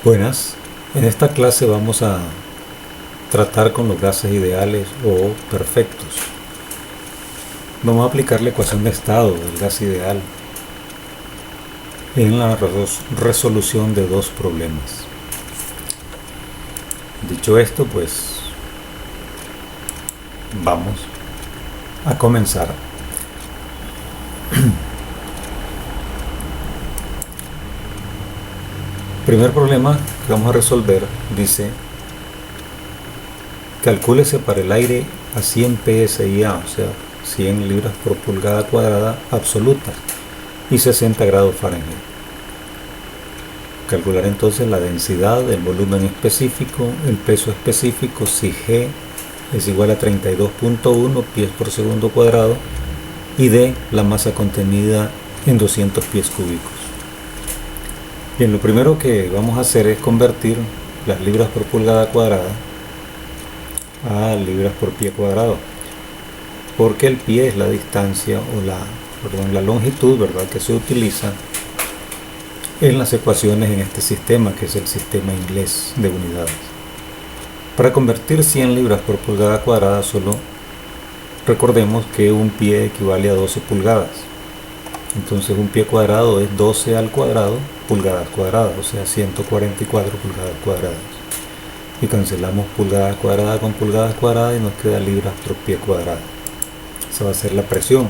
Buenas, en esta clase vamos a tratar con los gases ideales o perfectos. Vamos a aplicar la ecuación de estado del gas ideal en la resolución de dos problemas. Dicho esto, pues vamos a comenzar. Primer problema que vamos a resolver dice: calcúlese para el aire a 100 psi-a, o sea, 100 libras por pulgada cuadrada absolutas y 60 grados Fahrenheit. Calcular entonces la densidad, el volumen específico, el peso específico, si G es igual a 32.1 pies por segundo cuadrado y D, la masa contenida en 200 pies cúbicos. Bien, lo primero que vamos a hacer es convertir las libras por pulgada cuadrada a libras por pie cuadrado, porque el pie es la distancia o la longitud, ¿verdad?, que se utiliza en las ecuaciones en este sistema, que es el sistema inglés de unidades. Para convertir 100 libras por pulgada cuadrada, solo recordemos que un pie equivale a 12 pulgadas. Entonces un pie cuadrado es 12 al cuadrado pulgadas cuadradas, o sea 144 pulgadas cuadradas. Y cancelamos pulgadas cuadradas con pulgadas cuadradas y nos queda libras por pie cuadrado. Esa va a ser la presión.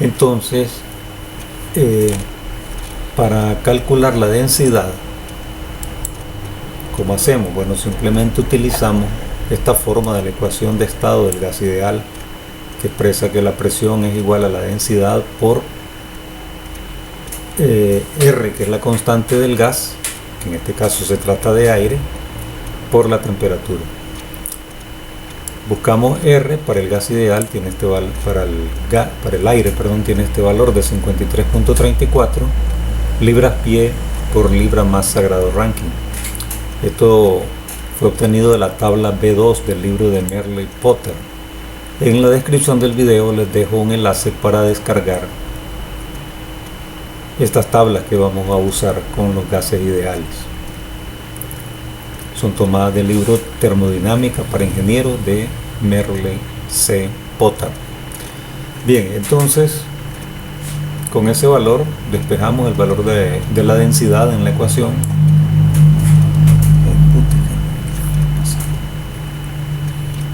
Entonces, para calcular la densidad, ¿cómo hacemos? Bueno, simplemente utilizamos esta forma de la ecuación de estado del gas ideal, que expresa que la presión es igual a la densidad por R, que es la constante del gas, que en este caso se trata de aire, por la temperatura. Buscamos R para el gas ideal, tiene este valor, para el aire, tiene este valor de 53.34 libras pie por libra masa grado Rankine. Esto fue obtenido de la tabla B2 del libro de Merle Potter. En la descripción del video les dejo un enlace para descargar estas tablas que vamos a usar con los gases ideales. Son tomadas del libro Termodinámica para Ingenieros de Merle C. Potter. Bien, entonces con ese valor despejamos el valor de la densidad en la ecuación.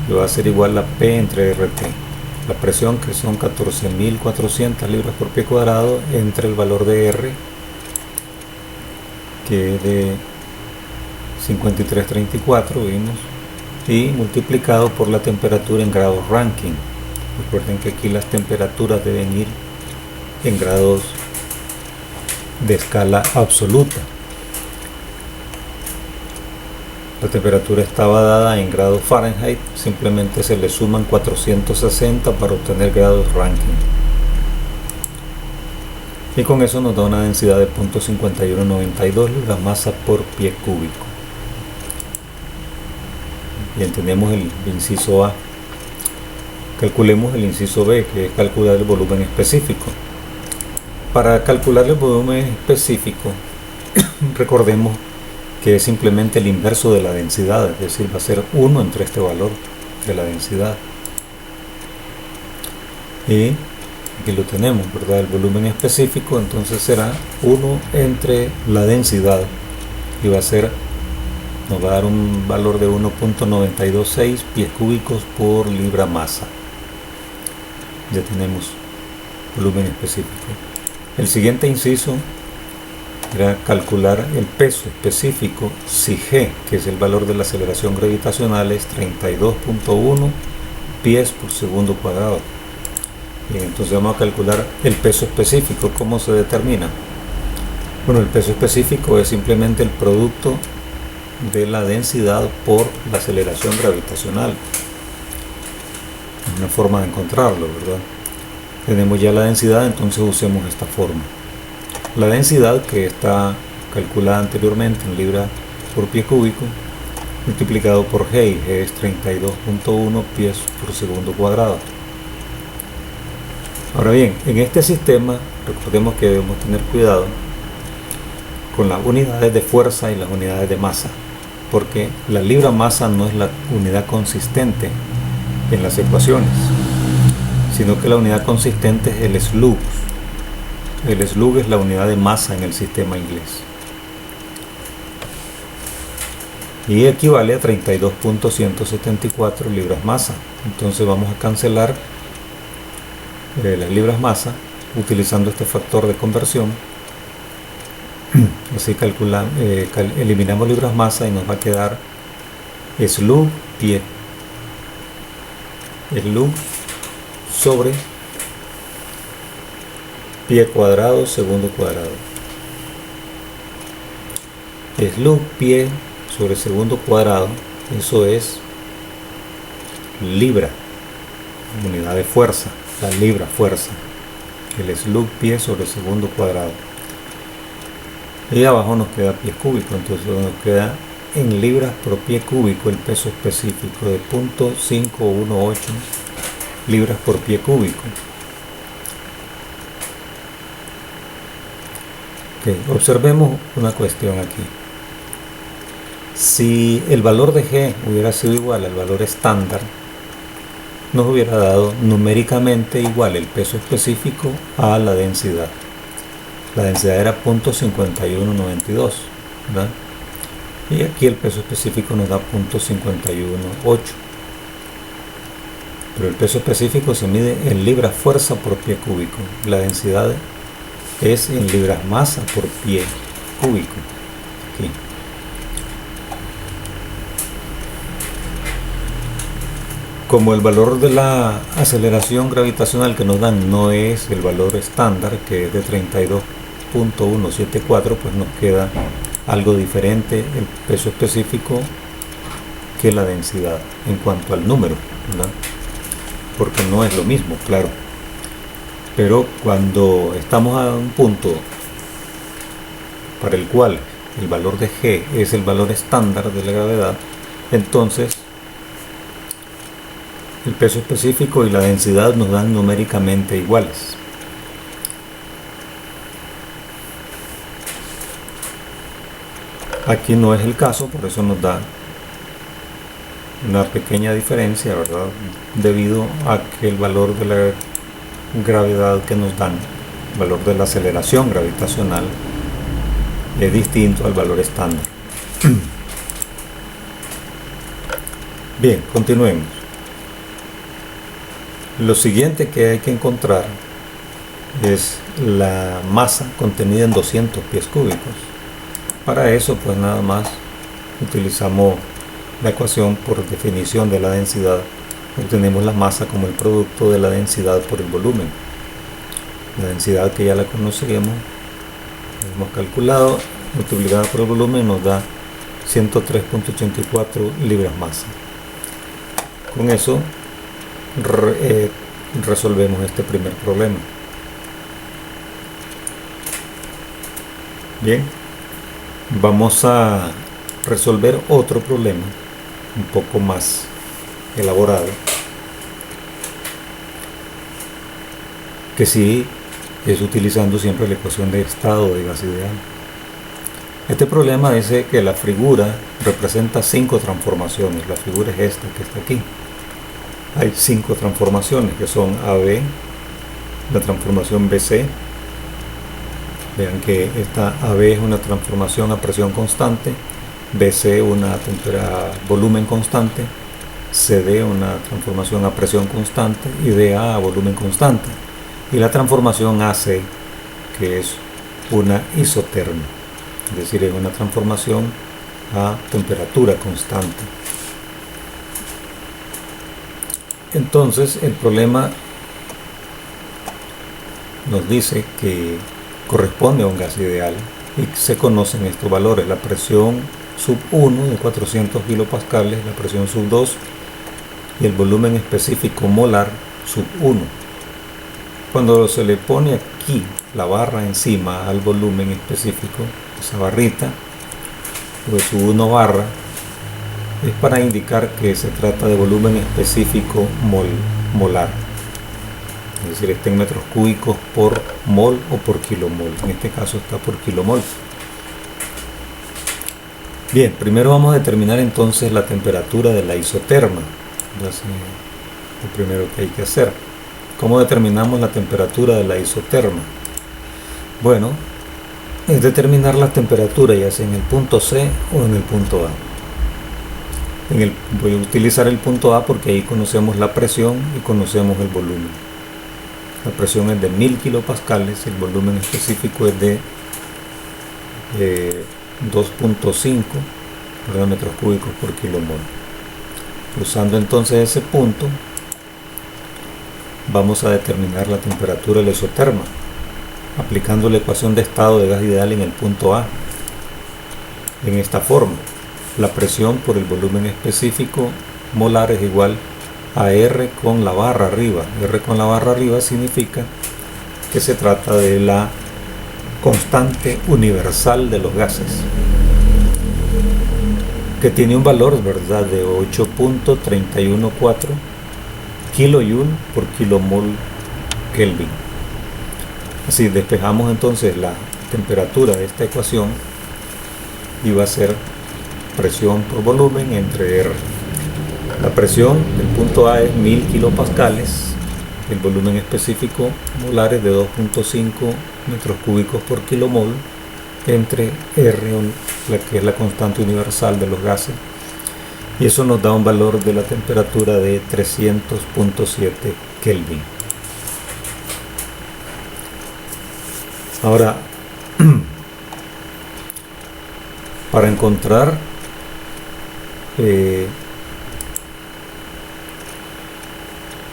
Le va a ser igual a P entre RT, la presión, que son 14.400 libras por pie cuadrado, entre el valor de R, que es de 53.34 vimos, y multiplicado por la temperatura en grados Rankine. Recuerden que aquí las temperaturas deben ir en grados de escala absoluta. La temperatura estaba dada en grados Fahrenheit, simplemente se le suman 460 para obtener grados Rankine. Y con eso nos da una densidad de 0.5192 libras masa por pie cúbico. Bien, tenemos el inciso A. Calculemos el inciso B, que es calcular el volumen específico. Para calcular el volumen específico, recordemos que es simplemente el inverso de la densidad, es decir, va a ser 1 entre este valor de la densidad. Y aquí lo tenemos, ¿verdad? El volumen específico entonces será 1 entre la densidad y nos va a dar un valor de 1.926 pies cúbicos por libra masa. Ya tenemos volumen específico. El siguiente inciso era calcular el peso específico si G, que es el valor de la aceleración gravitacional, es 32.1 pies por segundo cuadrado. Bien, entonces vamos a calcular el peso específico. ¿Cómo se determina? Bueno, el peso específico es simplemente el producto de la densidad por la aceleración gravitacional. Es una forma de encontrarlo, ¿verdad? Tenemos ya la densidad, entonces usemos esta forma. La densidad, que está calculada anteriormente en libras por pie cúbico, multiplicado por G, y G es 32.1 pies por segundo cuadrado. Ahora bien, en este sistema recordemos que debemos tener cuidado con las unidades de fuerza y las unidades de masa, porque la libra masa no es la unidad consistente en las ecuaciones, sino que la unidad consistente es el slug. El slug es la unidad de masa en el sistema inglés y equivale a 32.174 libras masa. Entonces vamos a cancelar las libras masa utilizando este factor de conversión. Así eliminamos libras masa y nos va a quedar slug pie, slug sobre pie cuadrado segundo cuadrado. Slug pie sobre segundo cuadrado, eso es libra, unidad de fuerza, la libra fuerza, el slug pie sobre segundo cuadrado. Y abajo nos queda pies cúbicos, entonces nos queda en libras por pie cúbico el peso específico de 0.518 libras por pie cúbico. Okay, observemos una cuestión aquí. Si el valor de G hubiera sido igual al valor estándar, nos hubiera dado numéricamente igual el peso específico a la densidad. La densidad era 0.5192, ¿verdad? Y aquí el peso específico nos da 0.518. Pero el peso específico se mide en libras fuerza por pie cúbico. La densidad es en libras masa por pie cúbico. Aquí. Como el valor de la aceleración gravitacional que nos dan no es el valor estándar, que es de 32.174, pues nos queda algo diferente el peso específico que la densidad en cuanto al número, ¿verdad? Porque no es lo mismo, claro. Pero cuando estamos a un punto para el cual el valor de G es el valor estándar de la gravedad, entonces el peso específico y la densidad nos dan numéricamente iguales. Aquí no es el caso, por eso nos da una pequeña diferencia, ¿verdad? Debido a que el valor de la gravedad que nos dan, el valor de la aceleración gravitacional, es distinto al valor estándar. Bien, continuemos. Lo siguiente que hay que encontrar es la masa contenida en 200 pies cúbicos. Para eso, pues nada más utilizamos la ecuación por definición de la densidad. Obtenemos la masa como el producto de la densidad por el volumen. La densidad, que ya la conocíamos, la hemos calculado, multiplicada por el volumen nos da 103.84 libras masa. Con eso resolvemos este primer problema. Bien, vamos a resolver otro problema un poco más elaborado, que sí es utilizando siempre la ecuación de estado de gas ideal. Este problema dice que la figura representa 5 transformaciones. La figura es esta que está aquí. Hay 5 transformaciones que son AB, la transformación BC. Vean que esta AB es una transformación a presión constante, BC una volumen constante, CD una transformación a presión constante y DA a volumen constante. Y la transformación AC, que es una isoterma, es decir, es una transformación a temperatura constante. Entonces el problema nos dice que corresponde a un gas ideal y se conocen estos valores: la presión sub 1 de 400 kilopascales, la presión sub 2 y el volumen específico molar sub 1. Cuando se le pone aquí la barra encima al volumen específico, esa barrita, pues sub 1 barra, es para indicar que se trata de volumen específico molar, es decir, está en metros cúbicos por mol o por kilomol. En este caso está por kilomol. Bien, primero vamos a determinar entonces la temperatura de la isoterma. Entonces, lo primero que hay que hacer. ¿Cómo determinamos la temperatura de la isoterma? Bueno, es determinar la temperatura ya sea en el punto C o en el punto A. Voy a utilizar el punto A porque ahí conocemos la presión y conocemos el volumen. La presión es de 1000 kilopascales, el volumen específico es de 2.5 metros cúbicos por kilomol. Usando entonces ese punto, vamos a determinar la temperatura de la isoterma, aplicando la ecuación de estado de gas ideal en el punto A, en esta forma. La presión por el volumen específico molar es igual a R con la barra arriba. R con la barra arriba significa que se trata de la constante universal de los gases, que tiene un valor, ¿verdad?, de 8.314 kilojoule por kilomol Kelvin. Así despejamos entonces la temperatura de esta ecuación y va a ser presión por volumen entre R. La presión del punto A es 1000 kilopascales, el volumen específico molar es de 2.5 metros cúbicos por kilomol, entre R, la que es la constante universal de los gases, y eso nos da un valor de la temperatura de 300.7 Kelvin. Ahora, para encontrar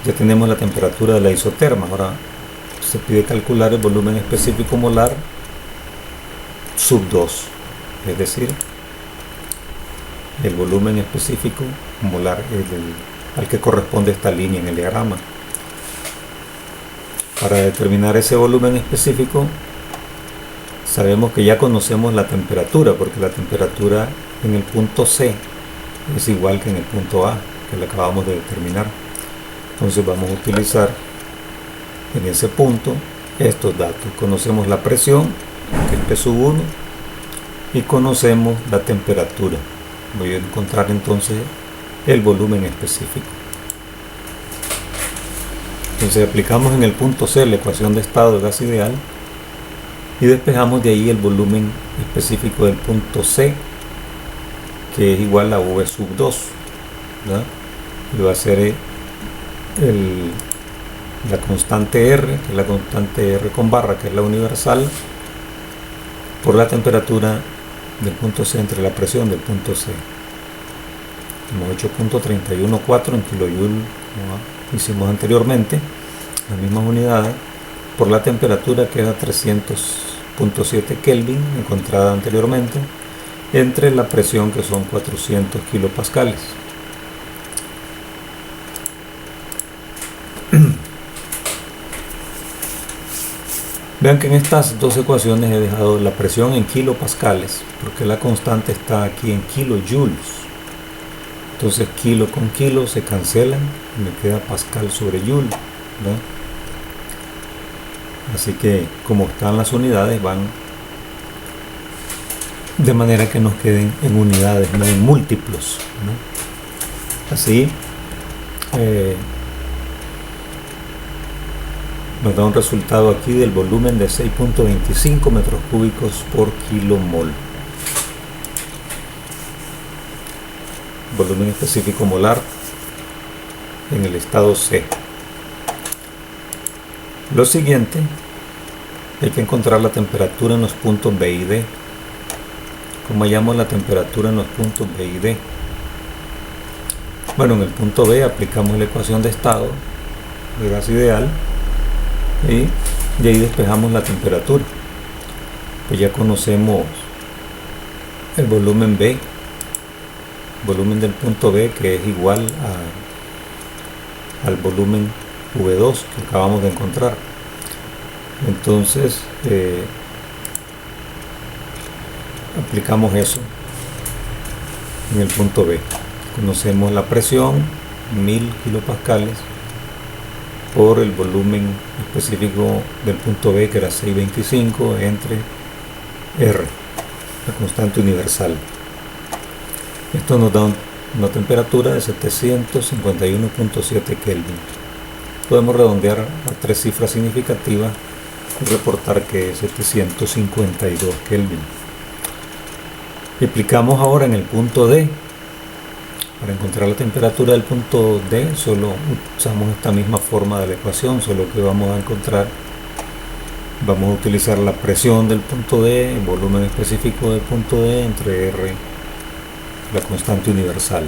ya tenemos la temperatura de la isoterma. Ahora se pide calcular el volumen específico molar sub 2, es decir, el volumen específico molar al que corresponde esta línea en el diagrama. Para determinar ese volumen específico, sabemos que ya conocemos la temperatura, porque la temperatura en el punto C es igual que en el punto A, que lo acabamos de determinar. Entonces vamos a utilizar en ese punto estos datos. Conocemos la presión, que es P sub 1, y conocemos la temperatura. Voy a encontrar entonces el volumen específico. Entonces aplicamos en el punto C la ecuación de estado de gas ideal y despejamos de ahí el volumen específico del punto C, que es igual a V sub 2, ¿verdad? Y va a ser la constante R, que es la constante R con barra, que es la universal, por la temperatura del punto C entre la presión del punto C. 8.314 en kilojoule, como hicimos anteriormente, las mismas unidades, por la temperatura que era 300.7 Kelvin, encontrada anteriormente, entre la presión que son 400 kilopascales. Vean que en estas dos ecuaciones he dejado la presión en kilopascales, porque la constante está aquí en kilojoules. Entonces kilo con kilo se cancelan y me queda pascal sobre joule, ¿verdad? Así que como están las unidades, van de manera que nos queden en unidades, no en múltiplos, ¿no? Así nos da un resultado aquí del volumen de 6.25 metros cúbicos por kilomol. Volumen específico molar en el estado C. Lo siguiente, hay que encontrar la temperatura en los puntos B y D. ¿Cómo hallamos la temperatura en los puntos B y D? Bueno, en el punto B aplicamos la ecuación de estado de gas ideal y de ahí despejamos la temperatura. Pues ya conocemos el volumen B, volumen del punto B, que es igual al volumen V2 que acabamos de encontrar. Entonces aplicamos eso en el punto B. Conocemos la presión, 1000 kilopascales, por el volumen específico del punto B, que era 625, entre R, la constante universal. Esto nos da una temperatura de 751.7 Kelvin. Podemos redondear a 3 cifras significativas y reportar que es 752 Kelvin. Aplicamos ahora en el punto D. Para encontrar la temperatura del punto D solo usamos esta misma forma de la ecuación, solo que vamos a utilizar la presión del punto D, el volumen específico del punto D entre R, la constante universal.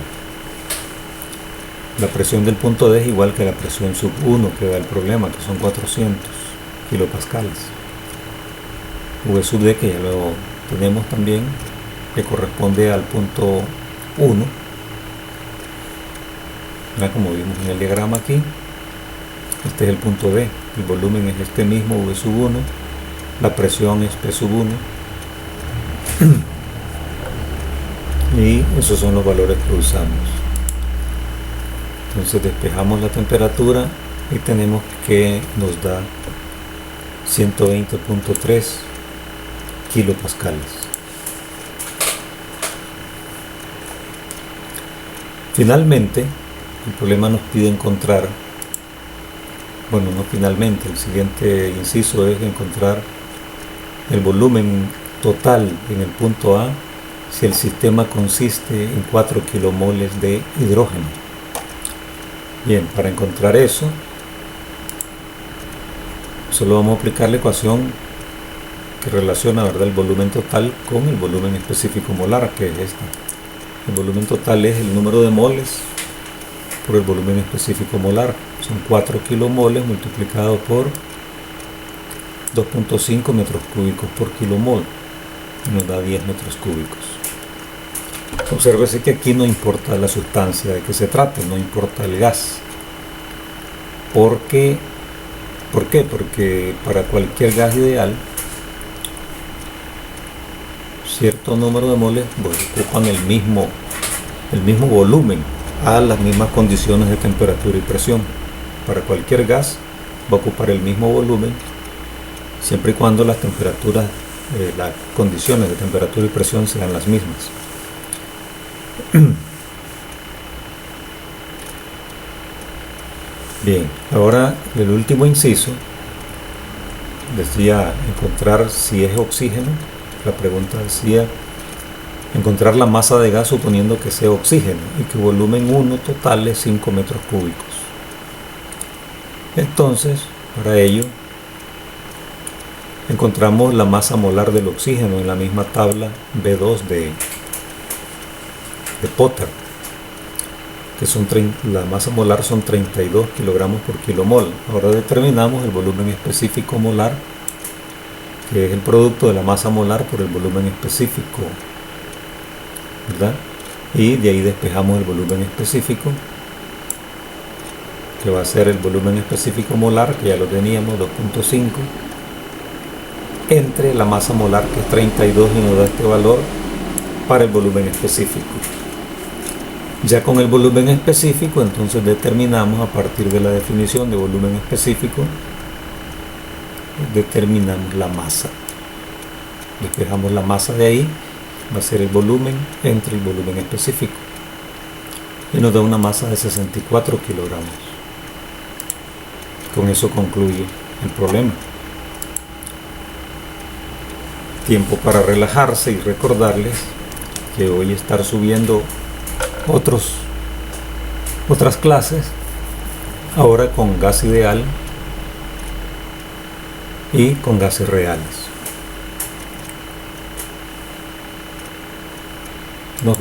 La presión del punto D es igual que la presión sub 1 que da el problema, que son 400 kilopascales. V sub D, que ya lo tenemos también, que corresponde al punto 1. Como vimos en el diagrama aquí, este es el punto D, el volumen es este mismo, V sub 1, la presión es P sub 1, y esos son los valores que usamos. Entonces despejamos la temperatura y tenemos que nos da 120.3 kilopascales. Finalmente, el problema nos pide encontrar, el siguiente inciso es encontrar el volumen total en el punto A si el sistema consiste en 4 kilomoles de hidrógeno. Bien, para encontrar eso, solo vamos a aplicar la ecuación que relaciona, el volumen total con el volumen específico molar, que es esta. El volumen total es el número de moles por el volumen específico molar. Son 4 kilomoles multiplicado por 2.5 metros cúbicos por kilomol. Y nos da 10 metros cúbicos. Obsérvese que aquí no importa la sustancia de que se trate, no importa el gas. ¿Por qué? Porque para cualquier gas ideal, cierto número de moles ocupan el mismo volumen a las mismas condiciones de temperatura y presión. Para cualquier gas va a ocupar el mismo volumen siempre y cuando las temperaturas, las condiciones de temperatura y presión sean las mismas. Bien, ahora el último inciso decía encontrar si es oxígeno. La pregunta decía encontrar la masa de gas suponiendo que sea oxígeno y que volumen 1 total es 5 metros cúbicos. Entonces, para ello, encontramos la masa molar del oxígeno en la misma tabla B2 de Potter, que la masa molar son 32 kilogramos por kilomol. Ahora determinamos el volumen específico molar, que es el producto de la masa molar por el volumen específico, ¿verdad? Y de ahí despejamos el volumen específico, que va a ser el volumen específico molar, que ya lo teníamos, 2.5, entre la masa molar, que es 32, y nos da este valor para el volumen específico. Ya con el volumen específico, entonces determinamos a partir de la definición de volumen específico, determinamos la masa. Despejamos la masa de ahí, va a ser el volumen entre el volumen específico. Y nos da una masa de 64 kilogramos. Con eso concluye el problema. Tiempo para relajarse y recordarles que voy a estar subiendo otras clases, ahora con gas ideal y con gases reales. Nos vemos.